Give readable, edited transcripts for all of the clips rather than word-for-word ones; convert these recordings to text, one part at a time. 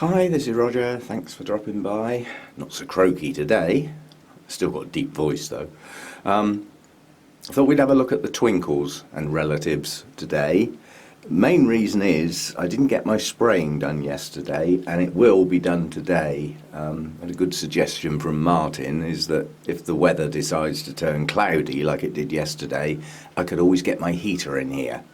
Hi, this is Roger. Thanks for dropping by. Not so croaky today. Still got a deep voice though. I thought we'd have a look at the Twinkles and relatives today. Main reason is I didn't get my spraying done yesterday, and it will be done today. And a good suggestion from Martin is that if the weather decides to turn cloudy like it did yesterday, I could always get my heater in here.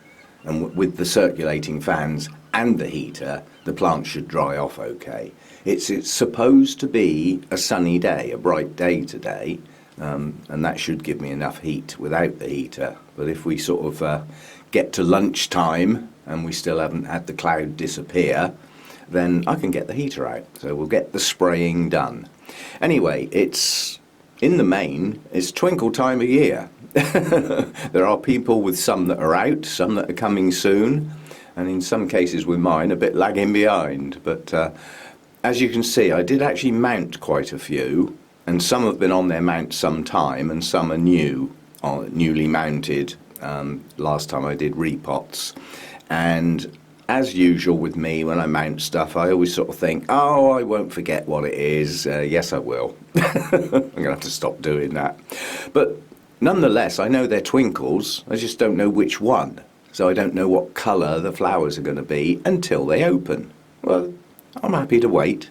And with the circulating fans and the heater, the plant should dry off okay. It's supposed to be a sunny day, a bright day today, and that should give me enough heat without the heater. But if we sort of get to lunchtime and we still haven't had the cloud disappear, then I can get the heater out. So we'll get the spraying done. Anyway, in the main, it's twinkle time of year. There are people with some that are out, some that are coming soon, and in some cases with mine a bit lagging behind. But as you can see, I did actually mount quite a few, and some have been on their mount some time, and some are newly mounted. Last time I did repots, and as usual with me, when I mount stuff, I always sort of think, oh, I won't forget what it is. Yes, I will. I'm going to have to stop doing that. But nonetheless, I know they're Twinkles. I just don't know which one. So I don't know what colour the flowers are going to be until they open. Well, I'm happy to wait.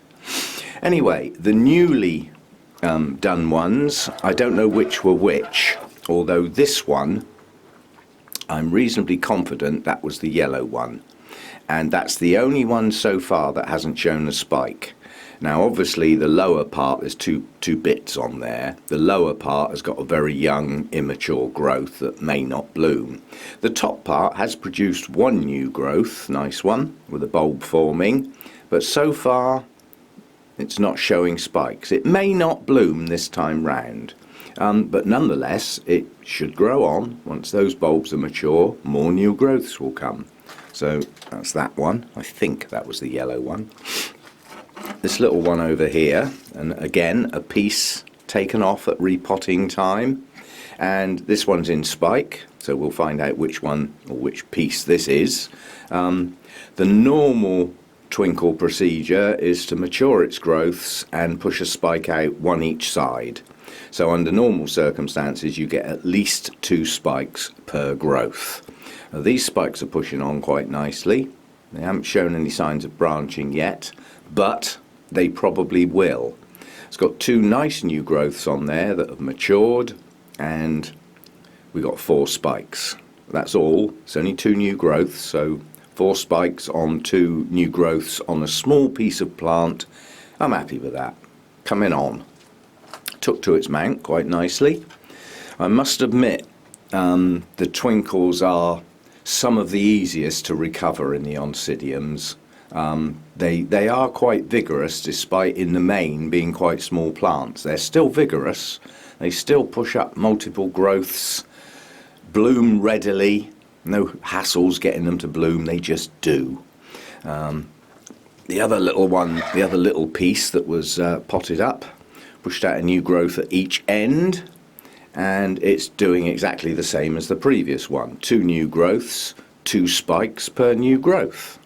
Anyway, the newly done ones, I don't know which were which, although this one, I'm reasonably confident that was the yellow one. And that's the only one so far that hasn't shown a spike. Now obviously the lower part, there's two bits on there. The lower part has got a very young, immature growth that may not bloom. The top part has produced one new growth, nice one, with a bulb forming. But so far it's not showing spikes. It may not bloom this time round. But nonetheless, it should grow on. Once those bulbs are mature, more new growths will come. So that's that one. I think that was the yellow one. This little one over here, and again, a piece taken off at repotting time. And this one's in spike, so we'll find out which one or which piece this is. The normal twinkle procedure is to mature its growths and push a spike out one each side. So under normal circumstances, you get at least 2 spikes per growth. Now, these spikes are pushing on quite nicely. They haven't shown any signs of branching yet, but they probably will. It's got 2 nice new growths on there that have matured, and we got 4 spikes. That's all. It's only 2 new growths, so 4 spikes on 2 new growths on a small piece of plant. I'm happy with that. Coming on. Took to its mount quite nicely. I must admit, the Twinkles are some of the easiest to recover in the Oncidiums. They are quite vigorous, despite in the main being quite small plants. They're still vigorous. They still push up multiple growths, bloom readily. No hassles getting them to bloom. They just do. The other little piece that was potted up, pushed out a new growth at each end, and it's doing exactly the same as the previous one. 2 new growths, 2 spikes per new growth.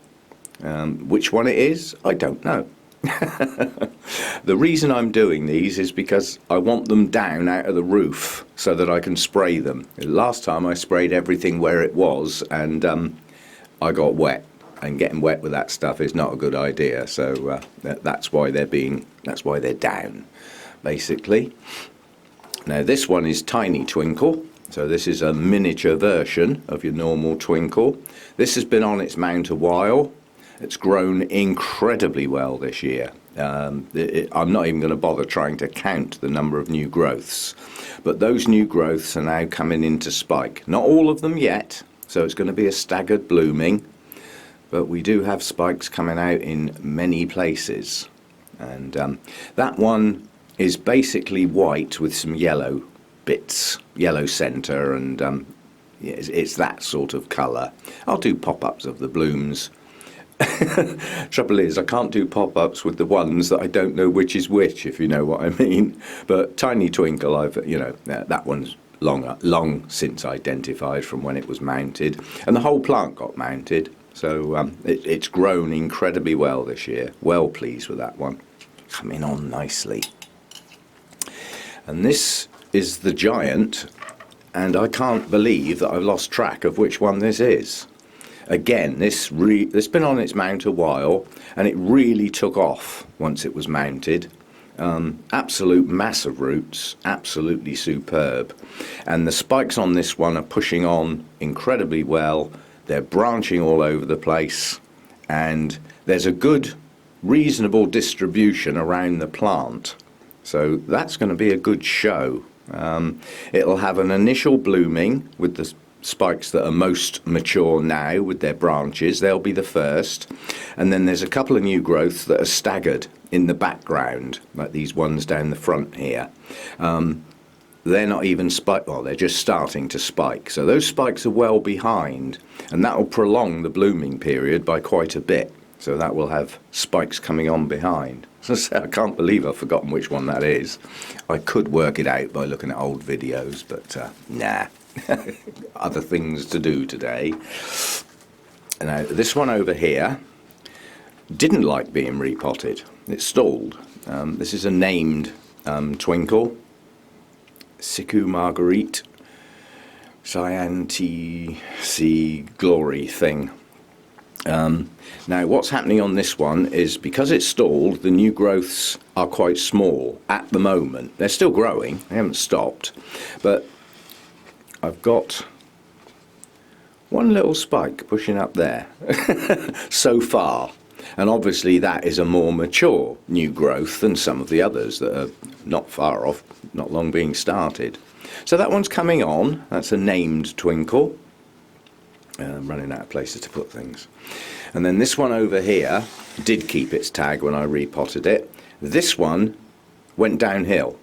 Which one it is, I don't know. The reason I'm doing these is because I want them down out of the roof so that I can spray them. Last time I sprayed everything where it was, and I got wet. And getting wet with that stuff is not a good idea. So that's why they're down, basically. Now this one is Tiny Twinkle, so this is a miniature version of your normal Twinkle. This has been on its mount a while. It's grown incredibly well this year. I'm not even going to bother trying to count the number of new growths, but those new growths are now coming into spike. Not all of them yet, so it's going to be a staggered blooming, but we do have spikes coming out in many places. And that one is basically white with some yellow bits, yellow centre, and it's that sort of colour. I'll do pop-ups of the blooms. Trouble is, I can't do pop-ups with the ones that I don't know which is which, if you know what I mean. But Tiny Twinkle, that one's long since identified from when it was mounted, and the whole plant got mounted. So it's grown incredibly well this year. Well pleased with that one. Coming on nicely. And this is the giant, and I can't believe that I've lost track of which one this is. Again, it's been on its mount a while, and it really took off once it was mounted. Absolute mass of roots, absolutely superb. And the spikes on this one are pushing on incredibly well. They're branching all over the place, and there's a good, reasonable distribution around the plant. So that's going to be a good show. It'll have an initial blooming with the spikes that are most mature now with their branches. They'll be the first. And then there's a couple of new growths that are staggered in the background, like these ones down the front here. They're not even spike, well, they're just starting to spike. So those spikes are well behind, and that will prolong the blooming period by quite a bit. So that will have spikes coming on behind. So I can't believe I've forgotten which one that is. I could work it out by looking at old videos, but nah. Other things to do today. Now, this one over here didn't like being repotted. It stalled. This is a named Twinkle. Siku Marguerite, Cyanti Glory thing. Now what's happening on this one is, because it's stalled, the new growths are quite small at the moment. They're still growing, they haven't stopped, but I've got one little spike pushing up there so far. And obviously that is a more mature new growth than some of the others that are not far off, not long being started. So that one's coming on. That's a named Twinkle. I'm running out of places to put things. And then this one over here did keep its tag when I repotted it. This one went downhill.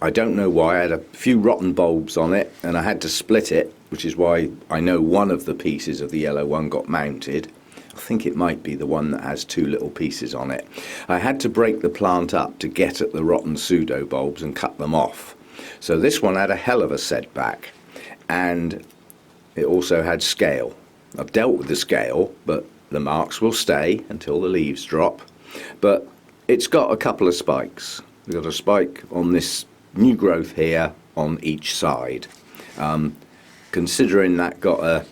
I don't know why. I had a few rotten bulbs on it and I had to split it, which is why I know one of the pieces of the yellow one got mounted. I think it might be the one that has two little pieces on it. I had to break the plant up to get at the rotten pseudo bulbs and cut them off. So this one had a hell of a setback, and it also had scale. I've dealt with the scale, but the marks will stay until the leaves drop. But it's got a couple of spikes. We've got a spike on this new growth here on each side. Considering that got a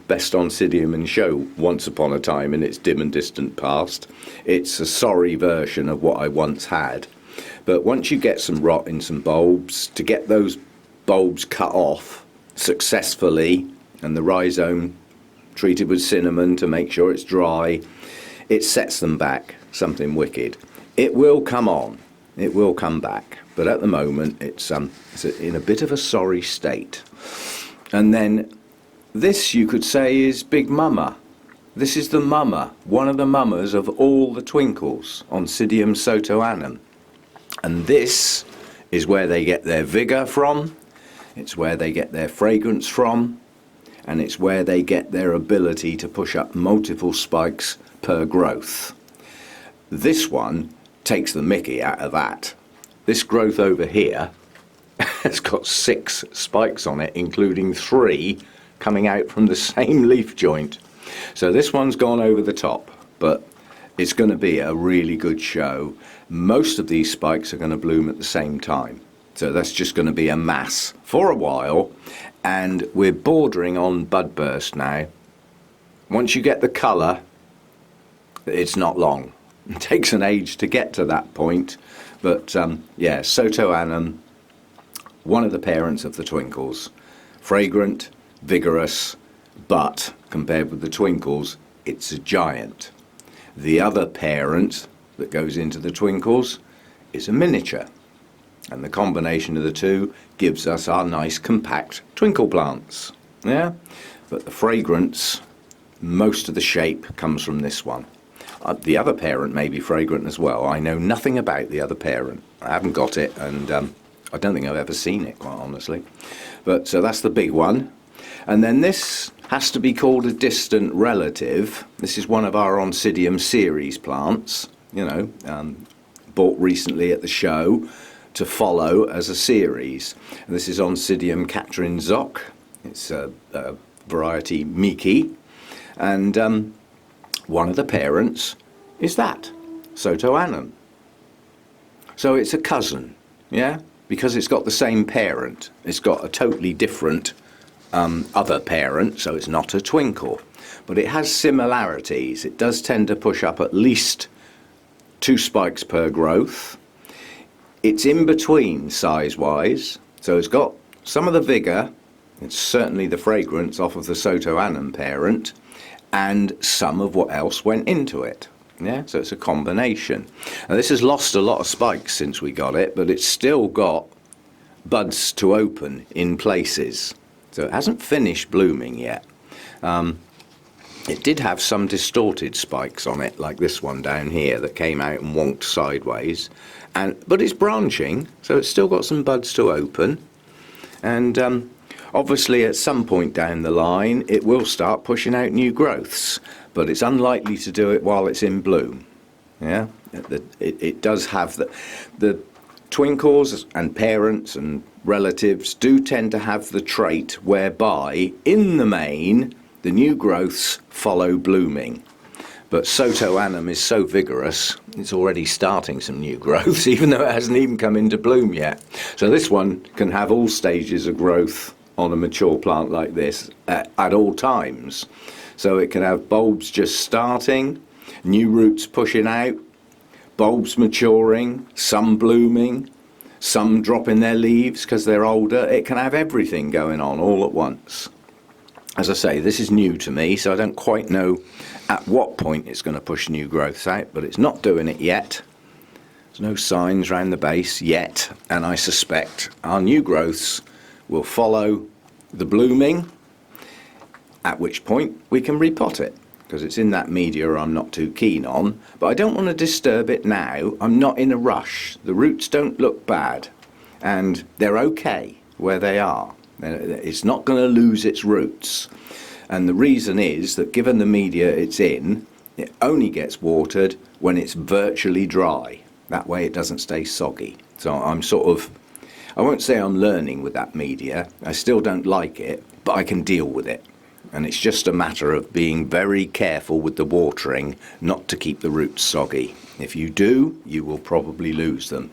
best Oncidium in show once upon a time in its dim and distant past, it's a sorry version of what I once had. But once you get some rot in some bulbs, to get those bulbs cut off successfully and the rhizome treated with cinnamon to make sure it's dry, it sets them back something wicked. It will come on, it will come back, but at the moment it's in a bit of a sorry state. And then this, you could say, is Big Mama. This is the mama, one of the mamas of all the Twinkles, Oncidium sotoanum. And this is where they get their vigour from, it's where they get their fragrance from, and it's where they get their ability to push up multiple spikes per growth. This one takes the mickey out of that. This growth over here has got 6 spikes on it, including 3 coming out from the same leaf joint. So this one's gone over the top, but it's going to be a really good show. Most of these spikes are going to bloom at the same time. So that's just going to be a mass for a while, and we're bordering on bud burst now. Once you get the colour, it's not long. It takes an age to get to that point, but yeah, sotoanum, one of the parents of the Twinkles. Fragrant, vigorous, but compared with the Twinkles, it's a giant. The other parent that goes into the Twinkles is a miniature, and the combination of the two gives us our nice compact twinkle plants. Yeah, but the fragrance, most of the shape comes from this one. The other parent may be fragrant as well. I know nothing about the other parent. I haven't got it, and I don't think I've ever seen it, quite honestly. But so that's the big one. And then this has to be called a distant relative. This is one of our Oncidium series plants, you know, bought recently at the show to follow as a series. And this is Oncidium Catrin Zoc. It's a variety Miki. And one of the parents is that, Sotoanum. So it's a cousin, yeah? Because it's got the same parent. It's got a totally different other parent, so it's not a twinkle. But it has similarities. It does tend to push up at least 2 spikes per growth. It's in between size-wise, so it's got some of the vigour, it's certainly the fragrance off of the Sotoanum parent, and some of what else went into it. Yeah, so it's a combination. Now this has lost a lot of spikes since we got it, but it's still got buds to open in places. So it hasn't finished blooming yet. It did have some distorted spikes on it, like this one down here that came out and wonked sideways. But it's branching, so it's still got some buds to open. And obviously at some point down the line, it will start pushing out new growths, but it's unlikely to do it while it's in bloom. Yeah, it does have the twinkles and parents and relatives do tend to have the trait whereby, in the main, the new growths follow blooming. But Sotoanum is so vigorous, it's already starting some new growths, even though it hasn't even come into bloom yet. So this one can have all stages of growth on a mature plant like this at all times. So it can have bulbs just starting, new roots pushing out, bulbs maturing, some blooming, some dropping their leaves because they're older. It can have everything going on all at once. As I say, this is new to me, so I don't quite know at what point it's going to push new growths out, but it's not doing it yet. There's no signs around the base yet, and I suspect our new growths will follow the blooming, at which point we can repot it, because it's in that media I'm not too keen on, but I don't want to disturb it now. I'm not in a rush. The roots don't look bad, and they're okay where they are. It's not going to lose its roots. And the reason is that given the media it's in, it only gets watered when it's virtually dry. That way it doesn't stay soggy. So I'm sort of, I won't say I'm learning with that media. I still don't like it, but I can deal with it. And it's just a matter of being very careful with the watering, not to keep the roots soggy. If you do, you will probably lose them.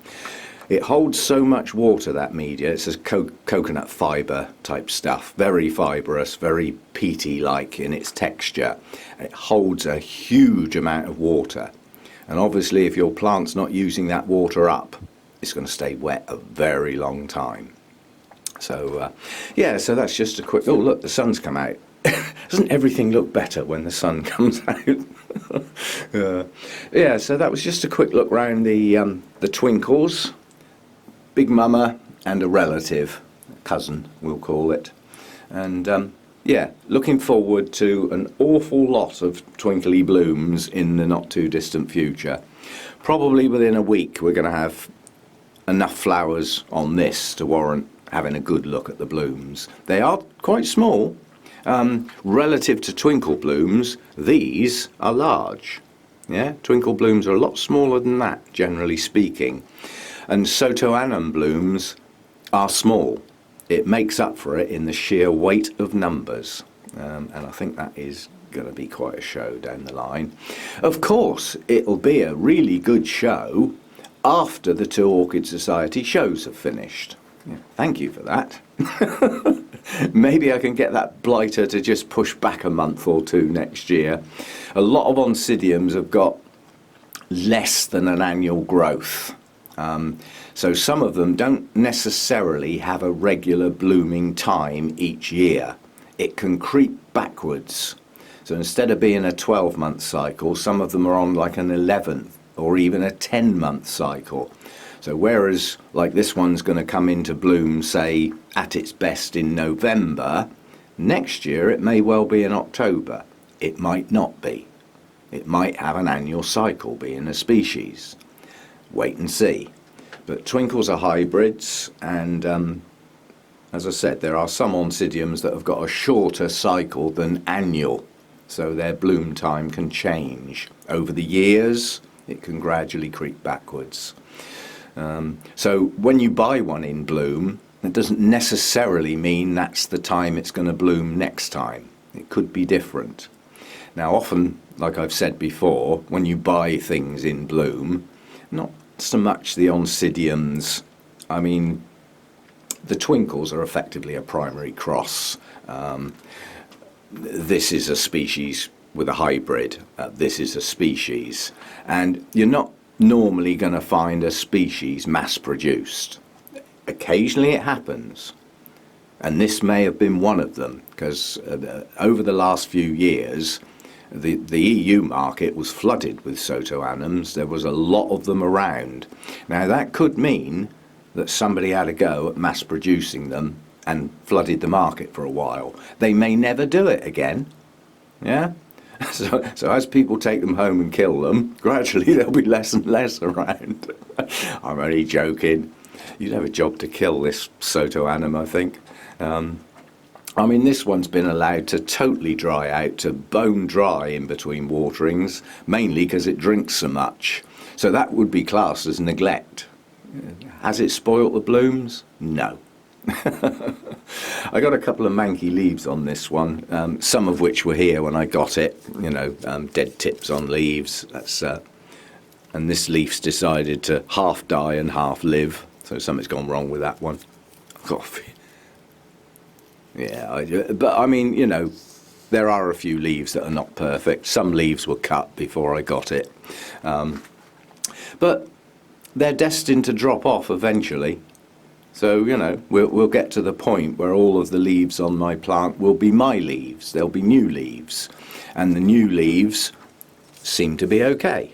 It holds so much water, that media. It's a coconut fibre type stuff, very fibrous, very peaty-like in its texture. It holds a huge amount of water. And obviously if your plant's not using that water up, it's going to stay wet a very long time. So yeah, so that's just a quick, oh look, the sun's come out. Doesn't everything look better when the sun comes out? Yeah, so that was just a quick look round the twinkles. Big mama and a relative, cousin we'll call it. And yeah, looking forward to an awful lot of twinkly blooms in the not too distant future. Probably within a week we're going to have enough flowers on this to warrant having a good look at the blooms. They are quite small. Relative to twinkle blooms, these are large. Yeah, twinkle blooms are a lot smaller than that, generally speaking. And Sotoanum blooms are small. It makes up for it in the sheer weight of numbers. And I think that is going to be quite a show down the line. Of course, it'll be a really good show after the 2 Orchid Society shows have finished. Yeah, thank you for that. Maybe I can get that blighter to just push back a month or 2 next year. A lot of Oncidiums have got less than an annual growth. So some of them don't necessarily have a regular blooming time each year. It can creep backwards. So instead of being a 12-month cycle, some of them are on like an 11th or even a 10-month cycle. So whereas like this one's going to come into bloom, say, at its best in November, next year it may well be in October. It might not be. It might have an annual cycle being a species. Wait and see. But twinkles are hybrids, and as I said, there are some Oncidiums that have got a shorter cycle than annual, so their bloom time can change. Over the years, it can gradually creep backwards. So when you buy one in bloom, it doesn't necessarily mean that's the time it's going to bloom next time. It could be different. Now often, like I've said before, when you buy things in bloom, not so much the Oncidiums, I mean, the Twinkles are effectively a primary cross. This is a species with a hybrid. This is a species. And you're not normally going to find a species mass produced. Occasionally it happens. And this may have been one of them, because over the last few years, the EU market was flooded with Sotoanums. There was a lot of them around. Now that could mean that somebody had a go at mass producing them and flooded the market for a while. They may never do it again. Yeah? So as people take them home and kill them, gradually there'll be less and less around. I'm only joking. You'd have a job to kill this Sotoanum, I think. I mean, this one's been allowed to totally dry out, to bone dry in between waterings, mainly because it drinks so much. So that would be classed as neglect. Has it spoilt the blooms? No. I got a couple of manky leaves on this one, some of which were here when I got it, you know, dead tips on leaves. That's and this leaf's decided to half die and half live, so something's gone wrong with that one. Coffee. Yeah, but I mean, you know, there are a few leaves that are not perfect. Some leaves were cut before I got it. But they're destined to drop off eventually. So, you know, we'll get to the point where all of the leaves on my plant will be my leaves. There'll be new leaves. And the new leaves seem to be okay.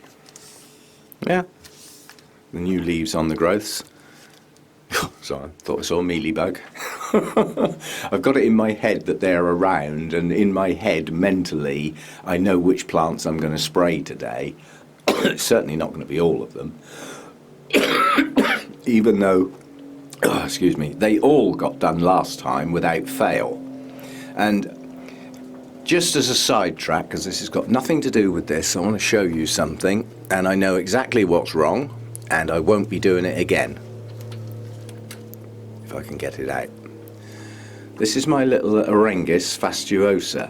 Yeah. The new leaves on the growths. Sorry, I thought I saw a mealybug. I've got it in my head that they're around, and in my head, mentally, I know which plants I'm going to spray today. It's certainly not going to be all of them. Even though, excuse me, they all got done last time without fail. And just as a sidetrack, because this has got nothing to do with this, I want to show you something, and I know exactly what's wrong, and I won't be doing it again. If I can get it out. This is my little Orangus fastuosa.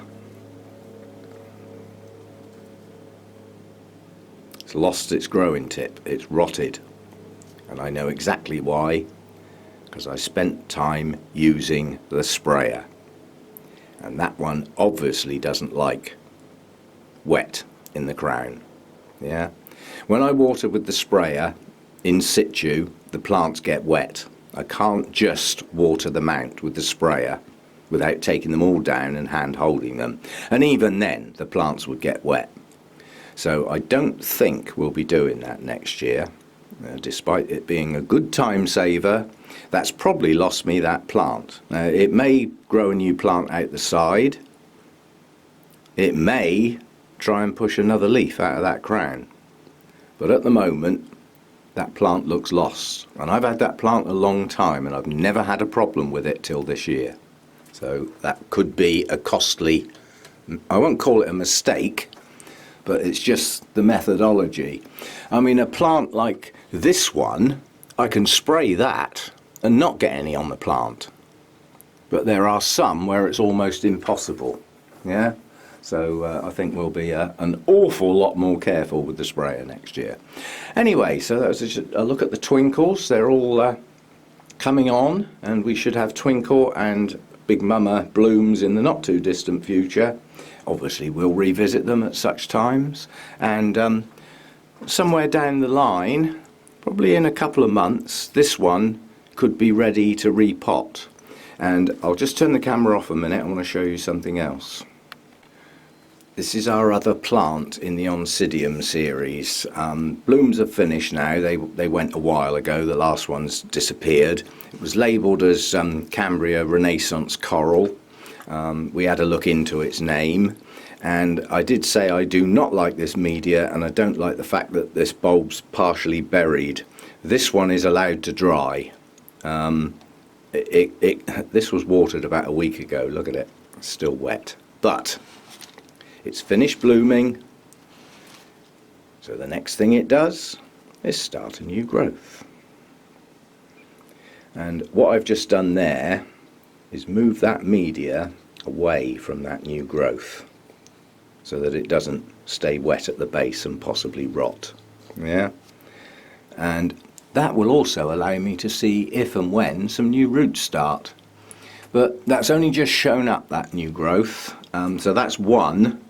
It's lost its growing tip. It's rotted. And I know exactly why, because I spent time using the sprayer. And that one obviously doesn't like wet in the crown. Yeah. When I water with the sprayer in situ, the plants get wet. I can't just water them out with the sprayer without taking them all down and hand holding them. And even then, the plants would get wet. So I don't think we'll be doing that next year. Despite it being a good time saver, that's probably lost me that plant. It may grow a new plant out the side. It may try and push another leaf out of that crown. But at the moment, that plant looks lost. And I've had that plant a long time, and I've never had a problem with it till this year. So that could be a costly, I won't call it a mistake, but it's just the methodology. I mean, a plant like this one, I can spray that and not get any on the plant. But there are some where it's almost impossible. Yeah? So I think we'll be an awful lot more careful with the sprayer next year. Anyway, so that was a look at the Twinkles. They're all coming on, and we should have Twinkle and Big Mama blooms in the not too distant future. Obviously we'll revisit them at such times, and somewhere down the line, probably in a couple of months, this one could be ready to repot. And I'll just turn the camera off a minute. I want to show you something else. This is our other plant in the Oncidium series. Blooms are finished now. They went a while ago. The last one's disappeared. It was labelled as Cambria Renaissance Coral. We had a look into its name, and I did say I do not like this media, and I don't like the fact that this bulb's partially buried. This one is allowed to dry. This was watered about a week ago. Look at it. It's still wet. But it's finished blooming, so the next thing it does is start a new growth. And what I've just done there is move that media away from that new growth. so that it doesn't stay wet at the base and possibly rot. Yeah, and that will also allow me to see if and when some new roots start. But that's only just shown up, that new growth, so that's one.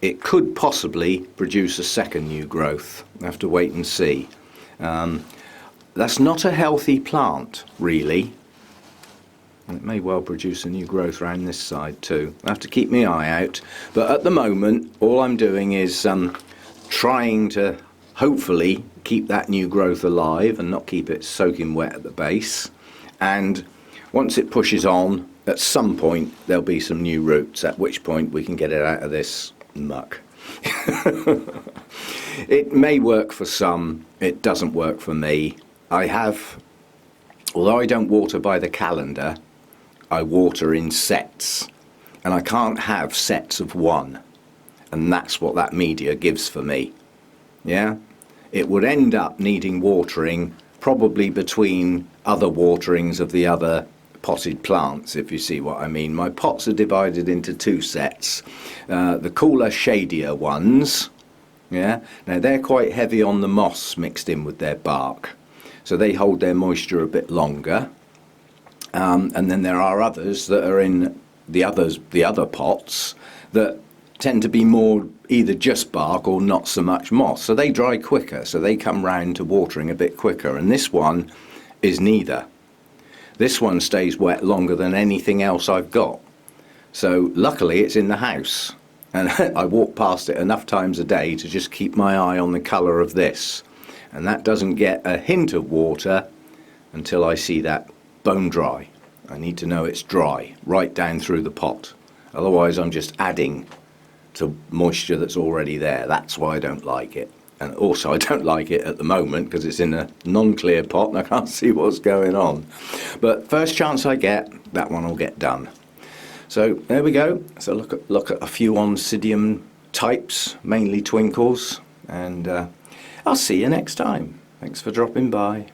It could possibly produce a second new growth. I have to wait and see. That's not a healthy plant, really. It may well produce a new growth around this side too. I have to keep my eye out. But at the moment, all I'm doing is trying to hopefully keep that new growth alive and not keep it soaking wet at the base. And once it pushes on, at some point there'll be some new roots, at which point we can get it out of this muck. It may work for some, it doesn't work for me. Although I don't water by the calendar, I water in sets, and I can't have sets of one, and that's what that media gives for me. Yeah, it would end up needing watering probably between other waterings of the other potted plants, if you see what I mean. My pots are divided into two sets. The cooler, shadier ones, yeah, now they're quite heavy on the moss mixed in with their bark, so they hold their moisture a bit longer. And then there are others that are in the other pots that tend to be more either just bark or not so much moss, so they dry quicker, so they come round to watering a bit quicker. And this one is neither. This one stays wet longer than anything else I've got. So luckily it's in the house, and I walk past it enough times a day to just keep my eye on the colour of this. And that doesn't get a hint of water until I see that bone dry. I need to know it's dry right down through the pot. Otherwise I'm just adding to moisture that's already there. That's why I don't like it. And also I don't like it at the moment because it's in a non-clear pot and I can't see what's going on. But first chance I get, that one will get done. So there we go. So look at a few Oncidium types, mainly Twinkles, and I'll see you next time. Thanks for dropping by.